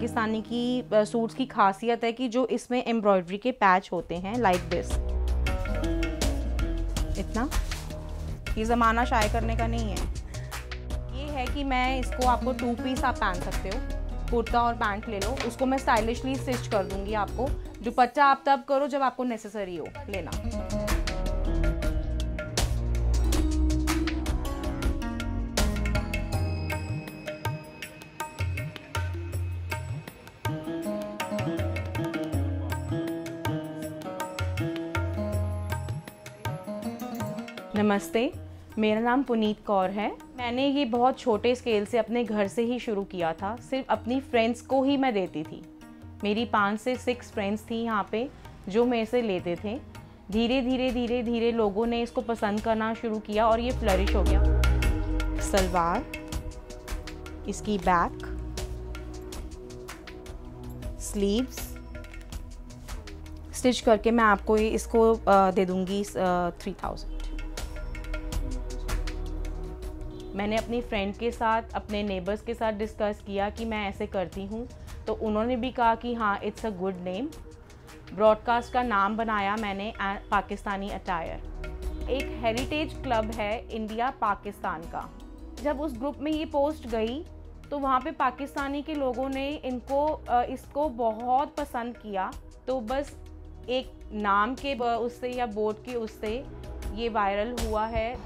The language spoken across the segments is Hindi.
पाकिस्तानी की सूट्स की खासियत है कि जो इसमें एम्ब्रॉयडरी के पैच होते हैं लाइक दिस। इतना ये ज़माना शाये करने का नहीं है। ये है कि मैं इसको आपको 2 पीस आप पहन सकते हो, कुर्ता और पैंट ले लो, उसको मैं स्टाइलिशली स्टिच कर दूंगी आपको। दुपट्टा आप तब करो जब आपको नेसेसरी हो लेना। नमस्ते, मेरा नाम पुनीत कौर है। मैंने ये बहुत छोटे स्केल से अपने घर से ही शुरू किया था। सिर्फ अपनी फ्रेंड्स को ही मैं देती थी। मेरी 5 से 6 फ्रेंड्स थी यहाँ पे जो मेरे से लेते थे। धीरे धीरे लोगों ने इसको पसंद करना शुरू किया और ये फ्लरिश हो गया। सलवार, इसकी बैक, स्लीव्स स्टिच करके मैं आपको इसको दे दूँगी 3000। मैंने अपनी फ्रेंड के साथ, अपने नेबर्स के साथ डिस्कस किया कि मैं ऐसे करती हूँ, तो उन्होंने भी कहा कि हाँ it's a good name. Broadcast का नाम बनाया मैंने पाकिस्तानी अटायर। एक हेरिटेज क्लब है इंडिया पाकिस्तान का। जब उस ग्रुप में ये पोस्ट गई तो वहाँ पे पाकिस्तानी के लोगों ने इसको बहुत पसंद किया। तो बस एक नाम के उससे या बोर्ड के उससे ये वायरल हुआ है।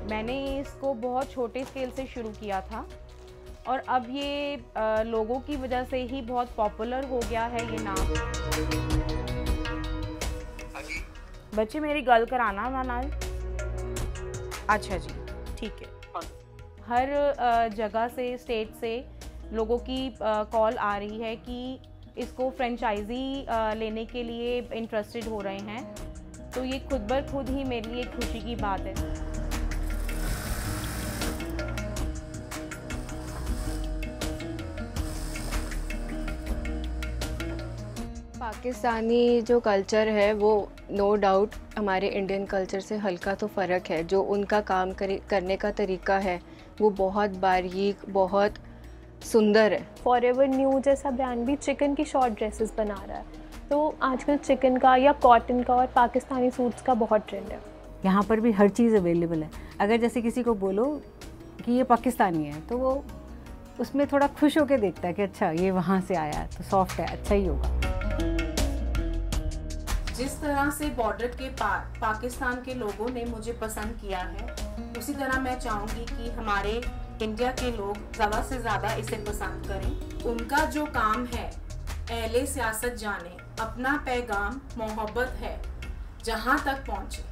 मैंने इसको बहुत छोटे स्केल से शुरू किया था और अब ये लोगों की वजह से ही बहुत पॉपुलर हो गया है ये नाम। बच्चे मेरी गल कराना नाल। अच्छा जी, ठीक है। हर जगह से, स्टेट से लोगों की कॉल आ रही है कि इसको फ्रेंचाइजी लेने के लिए इंटरेस्टेड हो रहे हैं। तो ये खुद बर खुद ही मेरे लिए खुशी की बात है। पाकिस्तानी जो कल्चर है वो नो डाउट हमारे इंडियन कल्चर से हल्का तो फ़र्क है। जो उनका काम करने का तरीका है वो बहुत बारीक, बहुत सुंदर है। फॉरएवर न्यू जैसा ब्रांड भी चिकन की शॉर्ट ड्रेसेस बना रहा है। तो आजकल चिकन का या कॉटन का और पाकिस्तानी सूट्स का बहुत ट्रेंड है। यहाँ पर भी हर चीज़ अवेलेबल है। अगर जैसे किसी को बोलो कि ये पाकिस्तानी है तो वो उसमें थोड़ा खुश होकर देखता है कि अच्छा ये वहाँ से आया है तो सॉफ्ट है, अच्छा ही होगा। जिस तरह से बॉर्डर के पार पाकिस्तान के लोगों ने मुझे पसंद किया है, उसी तरह मैं चाहूँगी कि हमारे इंडिया के लोग ज़्यादा से ज़्यादा इसे पसंद करें। उनका जो काम है अहले सियासत जाने, अपना पैगाम मोहब्बत है जहाँ तक पहुँचे।